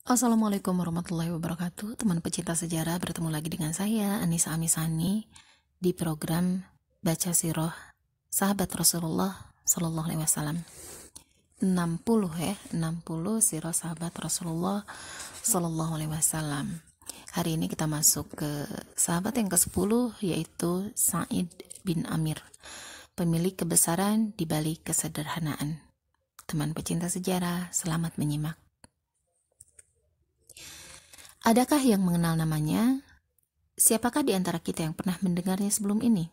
Assalamualaikum warahmatullahi wabarakatuh. Teman pecinta sejarah, bertemu lagi dengan saya Anissa Amisani di program Baca Sirah Sahabat Rasulullah Sallallahu Alaihi Wasallam. 60 Sirah Sahabat Rasulullah Sallallahu Alaihi Wasallam. Hari ini kita masuk ke sahabat yang ke-10, yaitu Sa'id bin Amir, pemilik kebesaran di balik kesederhanaan. Teman pecinta sejarah, selamat menyimak. Adakah yang mengenal namanya? Siapakah di antara kita yang pernah mendengarnya sebelum ini?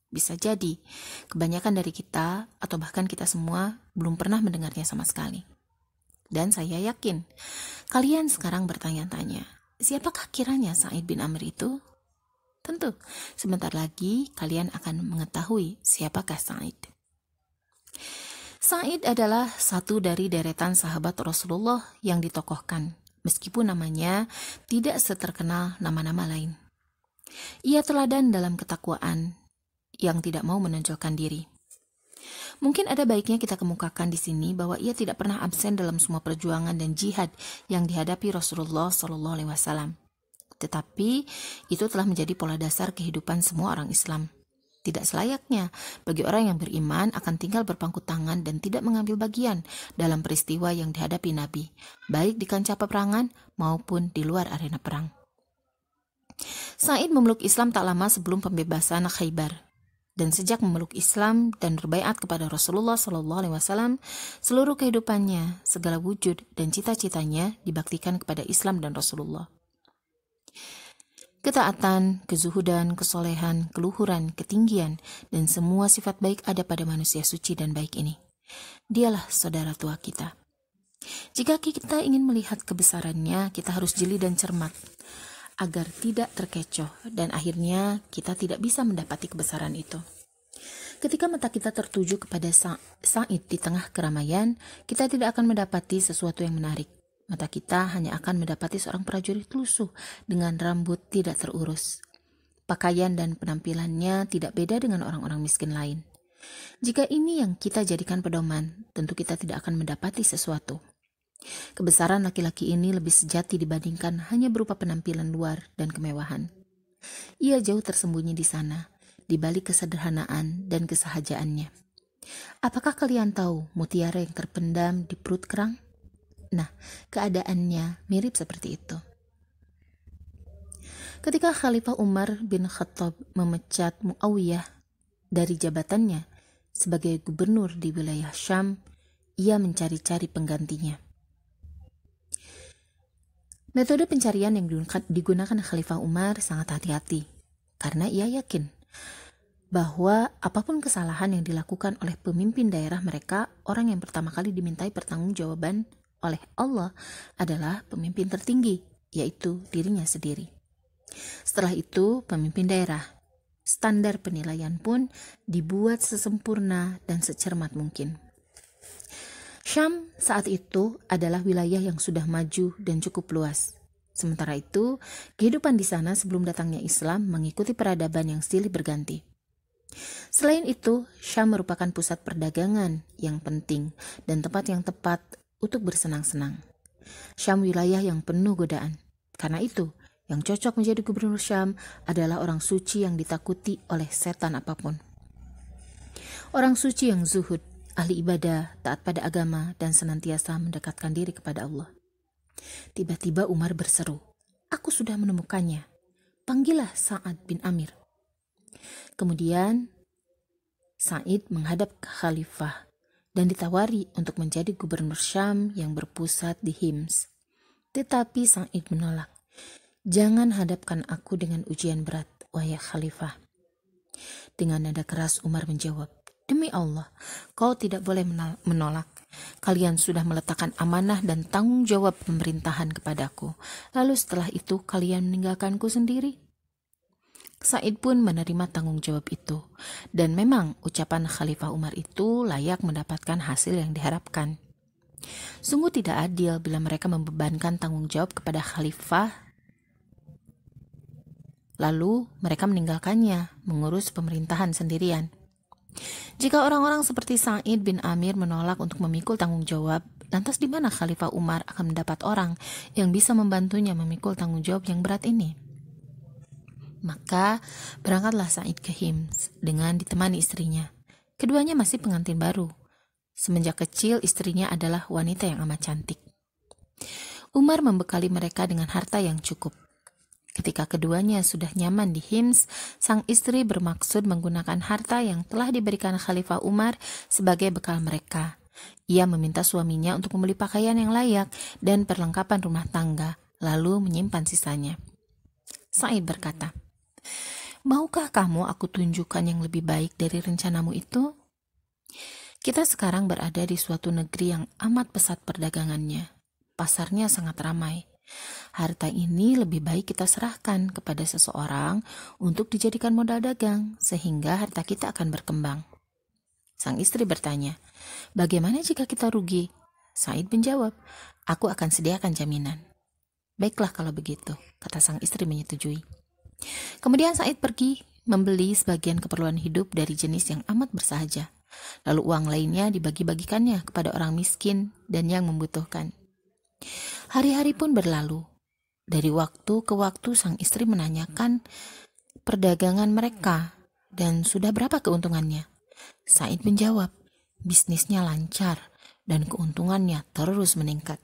Bisa jadi, kebanyakan dari kita atau bahkan kita semua belum pernah mendengarnya sama sekali. Dan saya yakin, kalian sekarang bertanya-tanya, siapakah kiranya Sa'id bin Amir itu? Tentu, sebentar lagi kalian akan mengetahui siapakah Sa'id. Sa'id adalah satu dari deretan sahabat Rasulullah yang ditokohkan, meskipun namanya tidak seterkenal nama-nama lain. Ia teladan dalam ketakwaan yang tidak mau menonjolkan diri. Mungkin ada baiknya kita kemukakan di sini bahwa ia tidak pernah absen dalam semua perjuangan dan jihad yang dihadapi Rasulullah Shallallahu Alaihi Wasallam. Tetapi itu telah menjadi pola dasar kehidupan semua orang Islam. Tidak selayaknya bagi orang yang beriman akan tinggal berpangku tangan dan tidak mengambil bagian dalam peristiwa yang dihadapi Nabi, baik di kancah peperangan maupun di luar arena perang. Sa'id memeluk Islam tak lama sebelum pembebasan Khaybar, dan sejak memeluk Islam dan berbaiat kepada Rasulullah SAW, seluruh kehidupannya, segala wujud dan cita-citanya dibaktikan kepada Islam dan Rasulullah. Ketaatan, kezuhudan, kesolehan, keluhuran, ketinggian, dan semua sifat baik ada pada manusia suci dan baik ini. Dialah saudara tua kita. Jika kita ingin melihat kebesarannya, kita harus jeli dan cermat, agar tidak terkecoh, dan akhirnya kita tidak bisa mendapati kebesaran itu. Ketika mata kita tertuju kepada Sa'id di tengah keramaian, kita tidak akan mendapati sesuatu yang menarik. Mata kita hanya akan mendapati seorang prajurit lusuh dengan rambut tidak terurus. Pakaian dan penampilannya tidak beda dengan orang-orang miskin lain. Jika ini yang kita jadikan pedoman, tentu kita tidak akan mendapati sesuatu. Kebesaran laki-laki ini lebih sejati dibandingkan hanya berupa penampilan luar dan kemewahan. Ia jauh tersembunyi di sana, di balik kesederhanaan dan kesahajaannya. Apakah kalian tahu mutiara yang terpendam di perut kerang? Nah, keadaannya mirip seperti itu. Ketika Khalifah Umar bin Khattab memecat Muawiyah dari jabatannya sebagai gubernur di wilayah Syam, ia mencari-cari penggantinya. Metode pencarian yang digunakan Khalifah Umar sangat hati-hati, karena ia yakin bahwa apapun kesalahan yang dilakukan oleh pemimpin daerah mereka, orang yang pertama kali dimintai pertanggungjawaban oleh Allah adalah pemimpin tertinggi, yaitu dirinya sendiri. Setelah itu, pemimpin daerah. Standar penilaian pun dibuat sesempurna dan secermat mungkin. Syam saat itu adalah wilayah yang sudah maju dan cukup luas. Sementara itu, kehidupan di sana sebelum datangnya Islam mengikuti peradaban yang silih berganti. Selain itu, Syam merupakan pusat perdagangan yang penting dan tempat yang tepat untuk bersenang-senang. Syam wilayah yang penuh godaan. Karena itu, yang cocok menjadi gubernur Syam adalah orang suci yang ditakuti oleh setan apapun. Orang suci yang zuhud, ahli ibadah, taat pada agama, dan senantiasa mendekatkan diri kepada Allah. Tiba-tiba Umar berseru, "Aku sudah menemukannya. Panggillah Sa'ad bin Amir." Kemudian, Sa'id menghadap ke Khalifah dan ditawari untuk menjadi gubernur Syam yang berpusat di Hims. Tetapi Sa'id menolak. "Jangan hadapkan aku dengan ujian berat, wahai Khalifah." Dengan nada keras Umar menjawab, "Demi Allah, kau tidak boleh menolak. Kalian sudah meletakkan amanah dan tanggung jawab pemerintahan kepadaku. Lalu setelah itu kalian meninggalkanku sendiri?" Sa'id pun menerima tanggung jawab itu, dan memang ucapan Khalifah Umar itu layak mendapatkan hasil yang diharapkan. Sungguh tidak adil bila mereka membebankan tanggung jawab kepada Khalifah, lalu mereka meninggalkannya, mengurus pemerintahan sendirian. Jika orang-orang seperti Sa'id bin Amir menolak untuk memikul tanggung jawab, Lantas di mana Khalifah Umar akan mendapat orang yang bisa membantunya memikul tanggung jawab yang berat ini? Maka berangkatlah Sa'id ke Hims dengan ditemani istrinya. Keduanya masih pengantin baru. Semenjak kecil istrinya adalah wanita yang amat cantik. Umar membekali mereka dengan harta yang cukup. Ketika keduanya sudah nyaman di Hims, sang istri bermaksud menggunakan harta yang telah diberikan Khalifah Umar sebagai bekal mereka. Ia meminta suaminya untuk membeli pakaian yang layak dan perlengkapan rumah tangga, lalu menyimpan sisanya. Sa'id berkata, "Maukah kamu aku tunjukkan yang lebih baik dari rencanamu itu? Kita sekarang berada di suatu negeri yang amat pesat perdagangannya. Pasarnya sangat ramai. Harta ini lebih baik kita serahkan kepada seseorang untuk dijadikan modal dagang, sehingga harta kita akan berkembang." Sang istri bertanya, "Bagaimana jika kita rugi?" Sa'id menjawab, "Aku akan sediakan jaminan." "Baiklah kalau begitu," kata sang istri menyetujui. Kemudian Sa'id pergi membeli sebagian keperluan hidup dari jenis yang amat bersahaja. Lalu uang lainnya dibagi-bagikannya kepada orang miskin dan yang membutuhkan. Hari-hari pun berlalu. Dari waktu ke waktu sang istri menanyakan perdagangan mereka dan sudah berapa keuntungannya. Sa'id menjawab, bisnisnya lancar dan keuntungannya terus meningkat.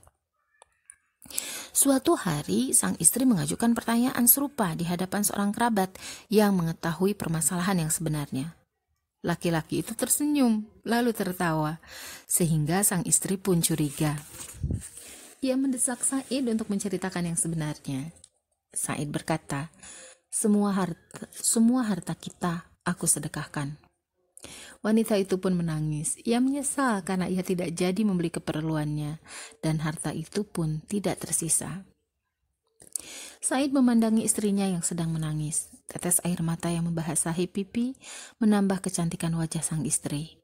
Suatu hari, sang istri mengajukan pertanyaan serupa di hadapan seorang kerabat yang mengetahui permasalahan yang sebenarnya. Laki-laki itu tersenyum, lalu tertawa, sehingga sang istri pun curiga. Ia mendesak Sa'id untuk menceritakan yang sebenarnya. Sa'id berkata, semua harta kita aku sedekahkan." Wanita itu pun menangis. Ia menyesal karena ia tidak jadi membeli keperluannya, dan harta itu pun tidak tersisa. Sa'id memandangi istrinya yang sedang menangis. Tetes air mata yang membasahi pipi menambah kecantikan wajah sang istri.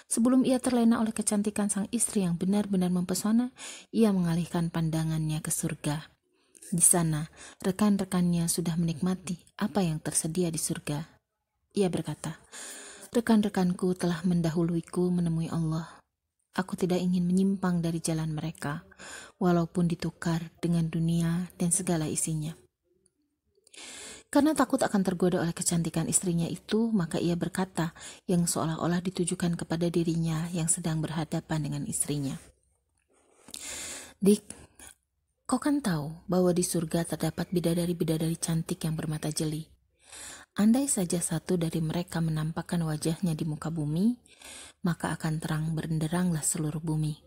Sebelum ia terlena oleh kecantikan sang istri yang benar-benar mempesona, ia mengalihkan pandangannya ke surga. Di sana, rekan-rekannya sudah menikmati apa yang tersedia di surga. Ia berkata, "Rekan-rekanku telah mendahuluiku menemui Allah. Aku tidak ingin menyimpang dari jalan mereka, walaupun ditukar dengan dunia dan segala isinya." Karena takut akan tergoda oleh kecantikan istrinya itu, maka ia berkata yang seolah-olah ditujukan kepada dirinya yang sedang berhadapan dengan istrinya. "Dik, kau kan tahu bahwa di surga terdapat bidadari-bidadari cantik yang bermata jeli. Andai saja satu dari mereka menampakkan wajahnya di muka bumi, maka akan terang benderanglah seluruh bumi.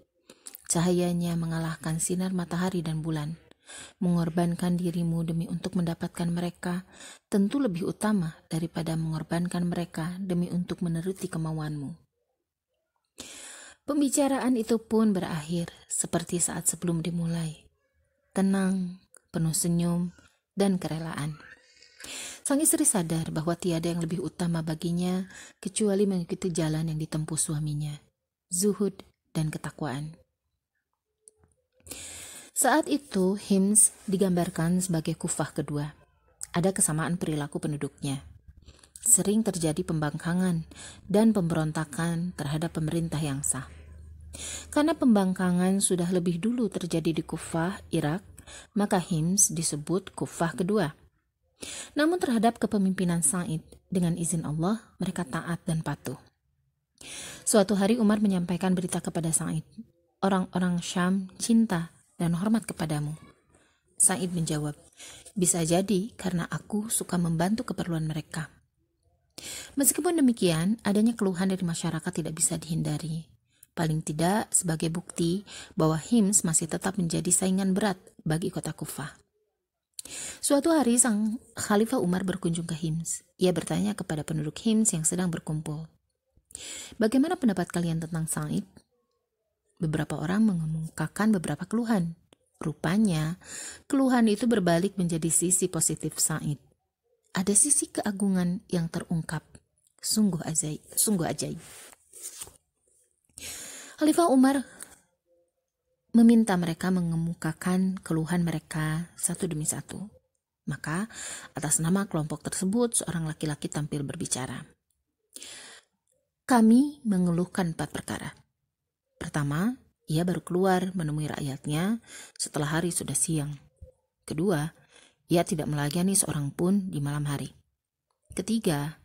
Cahayanya mengalahkan sinar matahari dan bulan. Mengorbankan dirimu demi untuk mendapatkan mereka tentu lebih utama daripada mengorbankan mereka demi untuk menuruti kemauanmu." Pembicaraan itu pun berakhir seperti saat sebelum dimulai. Tenang, penuh senyum, dan kerelaan. Sang istri sadar bahwa tiada yang lebih utama baginya kecuali mengikuti jalan yang ditempuh suaminya, zuhud dan ketakwaan. Saat itu, Hims digambarkan sebagai Kufah kedua. Ada kesamaan perilaku penduduknya. Sering terjadi pembangkangan dan pemberontakan terhadap pemerintah yang sah. Karena pembangkangan sudah lebih dulu terjadi di Kufah, Irak, maka Hims disebut Kufah kedua. Namun terhadap kepemimpinan Sa'id, dengan izin Allah, mereka taat dan patuh. Suatu hari Umar menyampaikan berita kepada Sa'id, "Orang-orang Syam cinta dan hormat kepadamu." Sa'id menjawab, "Bisa jadi karena aku suka membantu keperluan mereka." Meskipun demikian, adanya keluhan dari masyarakat tidak bisa dihindari. Paling tidak sebagai bukti bahwa Hims masih tetap menjadi saingan berat bagi kota Kufah. Suatu hari sang Khalifah Umar berkunjung ke Hims. Ia bertanya kepada penduduk Hims yang sedang berkumpul, "Bagaimana pendapat kalian tentang Sa'id?" Beberapa orang mengemukakan beberapa keluhan. Rupanya, keluhan itu berbalik menjadi sisi positif Sa'id. Ada sisi keagungan yang terungkap. Sungguh ajaib. Khalifah Umar meminta mereka mengemukakan keluhan mereka satu demi satu. Maka, atas nama kelompok tersebut, seorang laki-laki tampil berbicara. "Kami mengeluhkan 4 perkara. Pertama, Ia baru keluar menemui rakyatnya setelah hari sudah siang. Kedua, ia tidak melayani seorang pun di malam hari. Ketiga,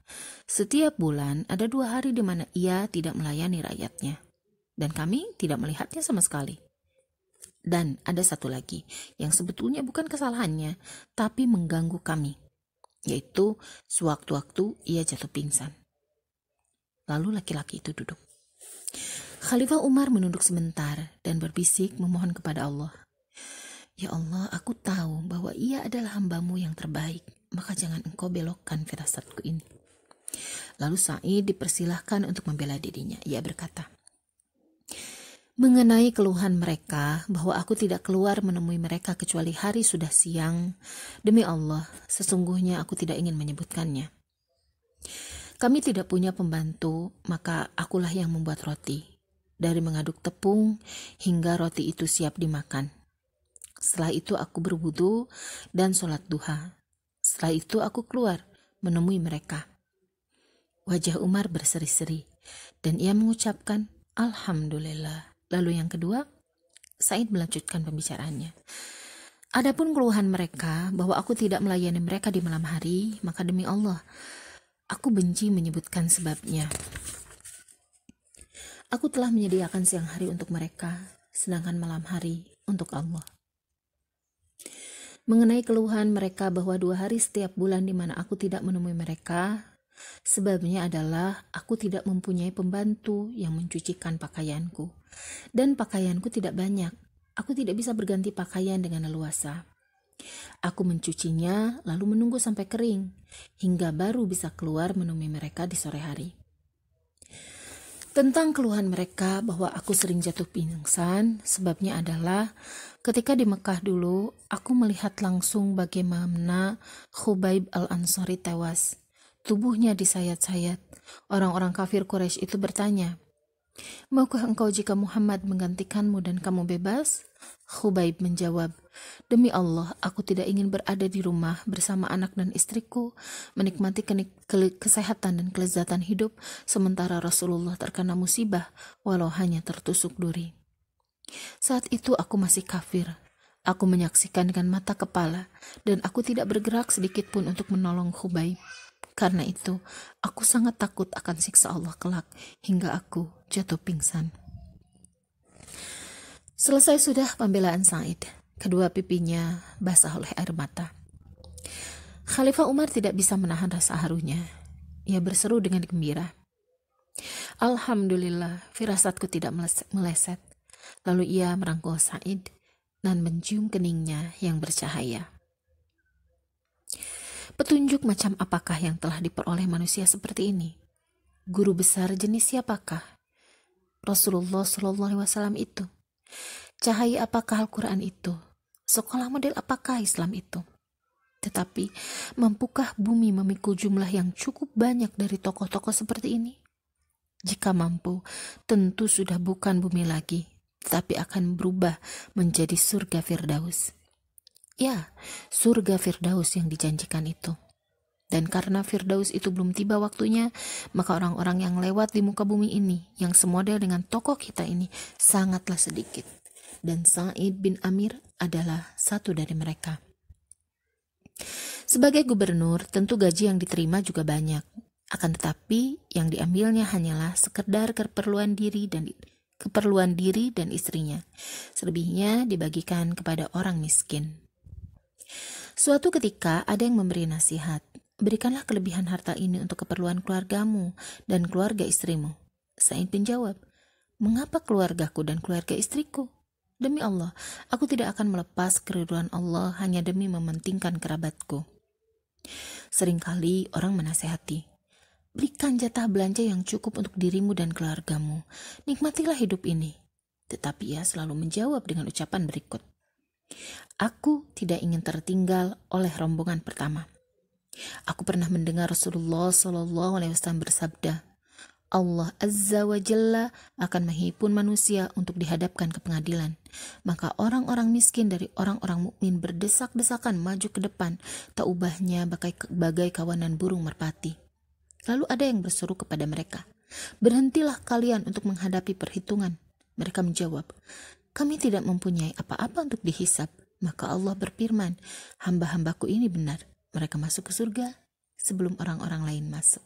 setiap bulan ada 2 hari di mana ia tidak melayani rakyatnya. Dan kami tidak melihatnya sama sekali. Dan ada satu lagi yang sebetulnya bukan kesalahannya, tapi mengganggu kami. Yaitu sewaktu-waktu ia jatuh pingsan. Lalu laki-laki itu duduk. Khalifah Umar menunduk sebentar dan berbisik memohon kepada Allah. Ya Allah, aku tahu bahwa ia adalah hamba-Mu yang terbaik, maka jangan Engkau belokkan firasatku ini. Lalu Sa'id dipersilahkan untuk membela dirinya. Ia berkata, mengenai keluhan mereka bahwa aku tidak keluar menemui mereka kecuali hari sudah siang, demi Allah, sesungguhnya aku tidak ingin menyebutkannya. Kami tidak punya pembantu, maka akulah yang membuat roti. Dari mengaduk tepung hingga roti itu siap dimakan. Setelah itu aku berwudu dan sholat duha. Setelah itu aku keluar menemui mereka. Wajah Umar berseri-seri dan ia mengucapkan Alhamdulillah. Lalu yang kedua, Said melanjutkan pembicaraannya. Adapun keluhan mereka bahwa aku tidak melayani mereka di malam hari, maka demi Allah, aku benci menyebutkan sebabnya. Aku telah menyediakan siang hari untuk mereka, sedangkan malam hari untuk Allah. Mengenai keluhan mereka bahwa 2 hari setiap bulan di mana aku tidak menemui mereka, sebabnya adalah aku tidak mempunyai pembantu yang mencucikan pakaianku. Dan pakaianku tidak banyak, aku tidak bisa berganti pakaian dengan leluasa. Aku mencucinya lalu menunggu sampai kering, hingga baru bisa keluar menemui mereka di sore hari. Tentang keluhan mereka bahwa aku sering jatuh pingsan, sebabnya adalah ketika di Mekah dulu, aku melihat langsung bagaimana Khubaib al-Ansari tewas. Tubuhnya disayat-sayat. Orang-orang kafir Quraisy itu bertanya, maukah engkau jika Muhammad menggantikanmu dan kamu bebas? Khubaib menjawab, demi Allah, aku tidak ingin berada di rumah bersama anak dan istriku, menikmati kesehatan dan kelezatan hidup, sementara Rasulullah terkena musibah, walau hanya tertusuk duri. Saat itu aku masih kafir. Aku menyaksikan dengan mata kepala, dan aku tidak bergerak sedikit pun untuk menolong Khubaib. Karena itu, aku sangat takut akan siksa Allah kelak, hingga aku jatuh pingsan. Selesai sudah pembelaan Said. Kedua pipinya basah oleh air mata. Khalifah Umar tidak bisa menahan rasa harunya. Ia berseru dengan gembira. Alhamdulillah, firasatku tidak meleset. Lalu ia merangkul Said dan mencium keningnya yang bercahaya. Petunjuk macam apakah yang telah diperoleh manusia seperti ini? Guru besar jenis siapakah? Rasulullah SAW itu. Cahaya apakah Al-Quran itu? Sekolah model apakah Islam itu? Tetapi, mampukah bumi memikul jumlah yang cukup banyak dari tokoh-tokoh seperti ini? Jika mampu, tentu sudah bukan bumi lagi, tetapi akan berubah menjadi surga Firdaus. Ya, surga Firdaus yang dijanjikan itu. Dan karena Firdaus itu belum tiba waktunya, maka orang-orang yang lewat di muka bumi ini, yang semodel dengan tokoh kita ini, sangatlah sedikit. Dan Sa'id bin Amir adalah satu dari mereka. Sebagai gubernur, tentu gaji yang diterima juga banyak. Akan tetapi, yang diambilnya hanyalah sekedar keperluan diri dan istrinya. Selebihnya dibagikan kepada orang miskin. Suatu ketika ada yang memberi nasihat, berikanlah kelebihan harta ini untuk keperluan keluargamu dan keluarga istrimu. Sa'id menjawab, mengapa keluargaku dan keluarga istriku? Demi Allah, aku tidak akan melepas keriduan Allah hanya demi mementingkan kerabatku. Seringkali orang menasehati, berikan jatah belanja yang cukup untuk dirimu dan keluargamu. Nikmatilah hidup ini. Tetapi ia selalu menjawab dengan ucapan berikut. Aku tidak ingin tertinggal oleh rombongan pertama. Aku pernah mendengar Rasulullah SAW bersabda, Allah Azza wa Jalla akan menghimpun manusia untuk dihadapkan ke pengadilan. Maka orang-orang miskin dari orang-orang mukmin berdesak-desakan maju ke depan, tak ubahnya bagai kawanan burung merpati. Lalu ada yang berseru kepada mereka, berhentilah kalian untuk menghadapi perhitungan. Mereka menjawab, kami tidak mempunyai apa-apa untuk dihisap. Maka Allah berfirman, hamba-hambaku ini benar. Mereka masuk ke surga sebelum orang-orang lain masuk.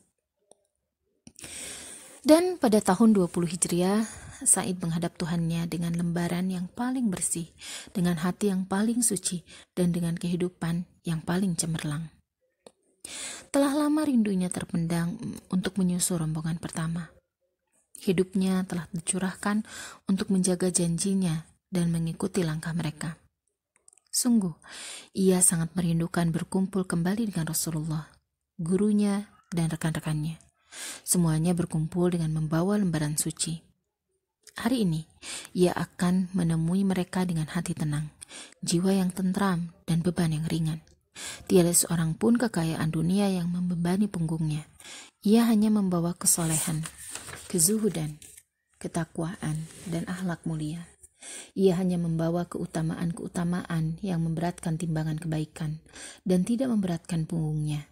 Dan pada tahun 20 Hijriah, Said menghadap Tuhannya dengan lembaran yang paling bersih, dengan hati yang paling suci, dan dengan kehidupan yang paling cemerlang. Telah lama rindunya terpendam untuk menyusul rombongan pertama. Hidupnya telah dicurahkan untuk menjaga janjinya dan mengikuti langkah mereka. Sungguh, ia sangat merindukan berkumpul kembali dengan Rasulullah, gurunya, dan rekan-rekannya. Semuanya berkumpul dengan membawa lembaran suci. Hari ini, ia akan menemui mereka dengan hati tenang, jiwa yang tentram, dan beban yang ringan. Tiada seorang pun kekayaan dunia yang membebani punggungnya. Ia hanya membawa kesolehan, kezuhudan, ketakwaan, dan akhlak mulia. Ia hanya membawa keutamaan-keutamaan yang memberatkan timbangan kebaikan dan tidak memberatkan punggungnya.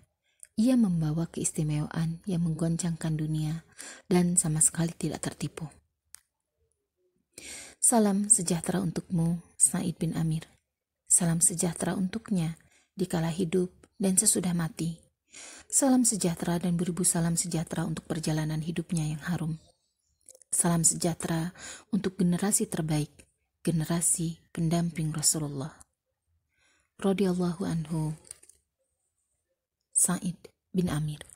Ia membawa keistimewaan yang menggoncangkan dunia dan sama sekali tidak tertipu. Salam sejahtera untukmu, Said bin Amir. Salam sejahtera untuknya di kala hidup dan sesudah mati. Salam sejahtera dan beribu salam sejahtera untuk perjalanan hidupnya yang harum. Salam sejahtera untuk generasi terbaik, generasi pendamping Rasulullah. Radhiyallahu anhu, Said bin Amir.